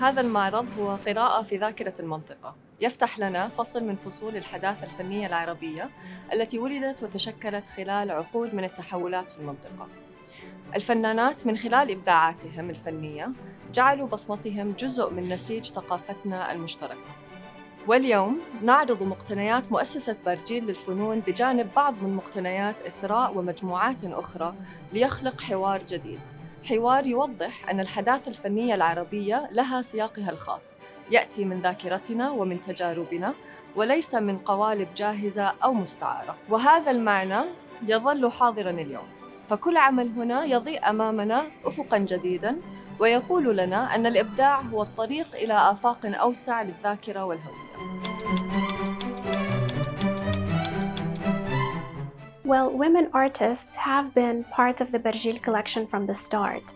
هذا المعرض هو قراءة في ذاكرة المنطقة، يفتح لنا فصل من فصول الحداثة الفنية العربية التي ولدت وتشكلت خلال عقود من التحولات في المنطقة. الفنانات من خلال إبداعاتهم الفنية جعلوا بصمتهم جزء من نسيج ثقافتنا المشتركة. واليوم نعرض مقتنيات مؤسسة بارجيل للفنون بجانب بعض من مقتنيات إثراء ومجموعات أخرى ليخلق حوار جديد، حوار يوضح أن الحداثة الفنية العربية لها سياقها الخاص، يأتي من ذاكرتنا ومن تجاربنا وليس من قوالب جاهزة أو مستعارة. وهذا المعنى يظل حاضراً اليوم، فكل عمل هنا يضيء أمامنا أفقاً جديداً ويقول لنا أن الإبداع هو الطريق إلى آفاق أوسع للذاكرة والهوية. Well, women artists have been part of the Barjeel collection from the start.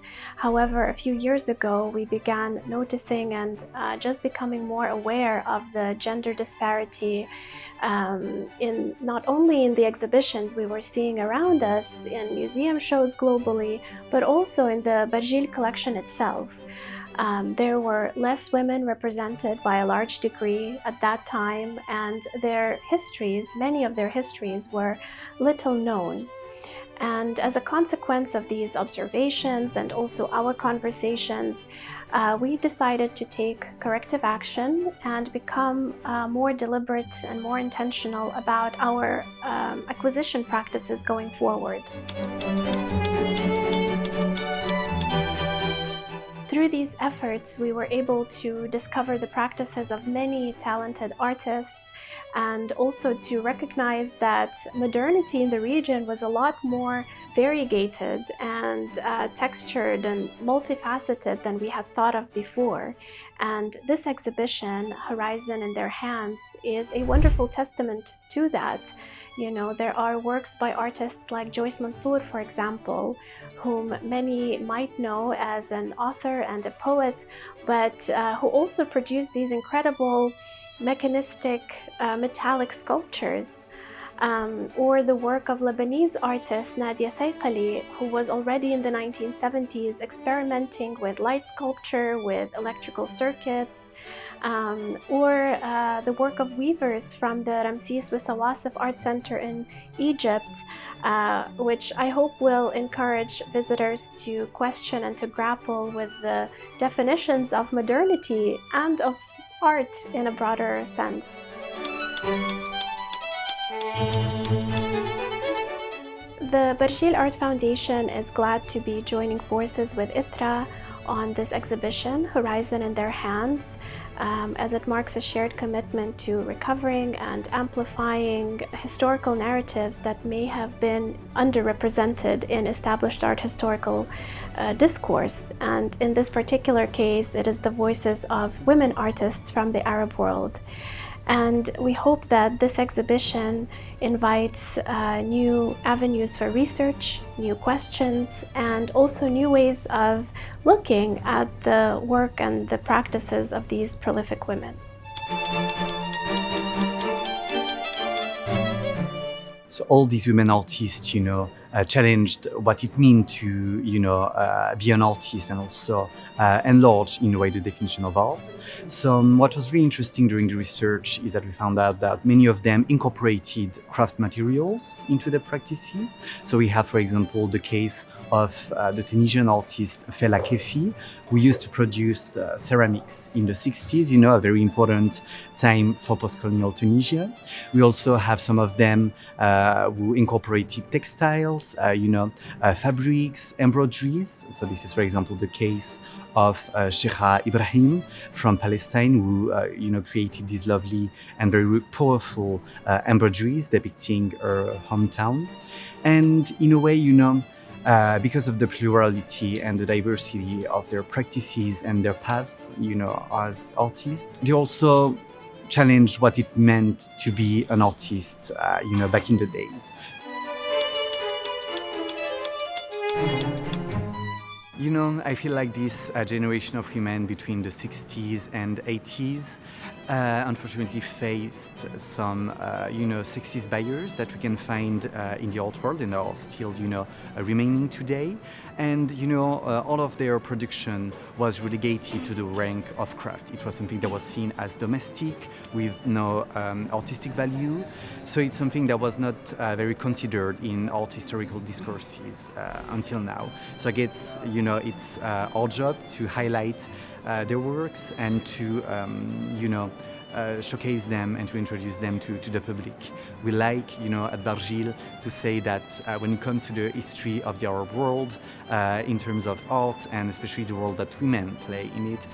However, a few years ago, we began noticing and just becoming more aware of the gender disparity in not only in the exhibitions we were seeing around us in museum shows globally, but also in the Barjeel collection itself. There were less women represented by a large degree at that time, and their histories, many of their histories, were little known. And as a consequence of these observations and also our conversations, we decided to take corrective action and become more deliberate and more intentional about our acquisition practices going forward. Through these efforts, we were able to discover the practices of many talented artists and also to recognize that modernity in the region was a lot more variegated and textured and multifaceted than we had thought of before. And this exhibition, Horizon in Their Hands, is a wonderful testament to that. You know, there are works by artists like Joyce Mansour, for example, whom many might know as an author and a poet, but who also produced these incredible mechanistic metallic sculptures. Or the work of Lebanese artist Nadia Sayqali, who was already in the 1970s experimenting with light sculpture, with electrical circuits, or the work of weavers from the Ramses Wisawasif Art Center in Egypt, which I hope will encourage visitors to question and to grapple with the definitions of modernity and of art in a broader sense. The Barjeel Art Foundation is glad to be joining forces with Ithra on this exhibition, Horizon in Their Hands, as it marks a shared commitment to recovering and amplifying historical narratives that may have been underrepresented in established art historical discourse. And in this particular case, it is the voices of women artists from the Arab world. And we hope that this exhibition invites new avenues for research, new questions, and also new ways of looking at the work and the practices of these prolific women. So all these women artists, challenged what it means to, be an artist and also enlarge in a way the definition of art. So what was really interesting during the research is that we found out that many of them incorporated craft materials into their practices. So we have, for example, the case of the Tunisian artist Fela Kefi, who used to produce ceramics in the 60s, a very important time for post-colonial Tunisia. We also have some of them who incorporated textiles, fabrics, embroideries. So this is, for example, the case of Sheikha Ibrahim from Palestine, who created these lovely and very powerful embroideries depicting her hometown. And in a way, because of the plurality and the diversity of their practices and their path, as artists, they also challenged what it meant to be an artist, back in the days. I feel like this generation of women between the 60s and 80s unfortunately faced some, sexist barriers that we can find in the art world and are still, remaining today. And, all of their production was relegated to the rank of craft. It was something that was seen as domestic with no artistic value. So it's something that was not very considered in art historical discourses until now. So I guess, it's our job to highlight their works and to, showcase them and to introduce them to the public. We like, at Barjeel to say that when it comes to the history of the Arab world, in terms of art and especially the role that women play in it,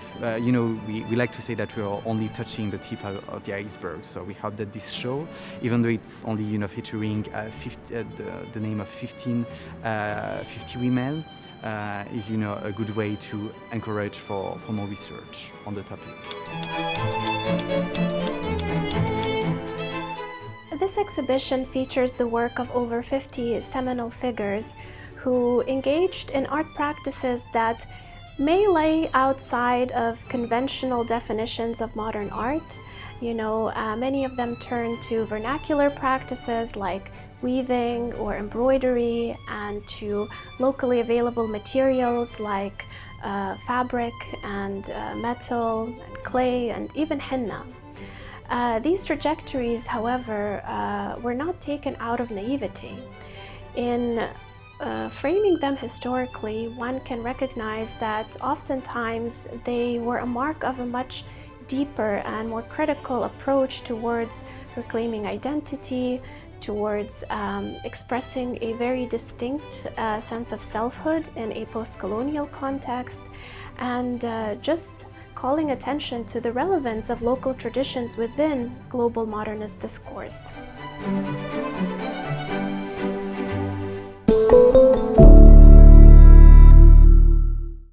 we like to say that we are only touching the tip of the iceberg. So we hope that this show, even though it's only, featuring the name of 50 women, is a good way to encourage for more research on the topic. This exhibition features the work of over 50 seminal figures who engaged in art practices that may lay outside of conventional definitions of modern art. Many of them turn to vernacular practices like weaving or embroidery and to locally available materials like fabric and metal and clay and even henna. These trajectories, however, were not taken out of naivety. In framing them historically, one can recognize that oftentimes they were a mark of a much deeper and more critical approach towards reclaiming identity, towards expressing a very distinct sense of selfhood in a post-colonial context, and just calling attention to the relevance of local traditions within global modernist discourse.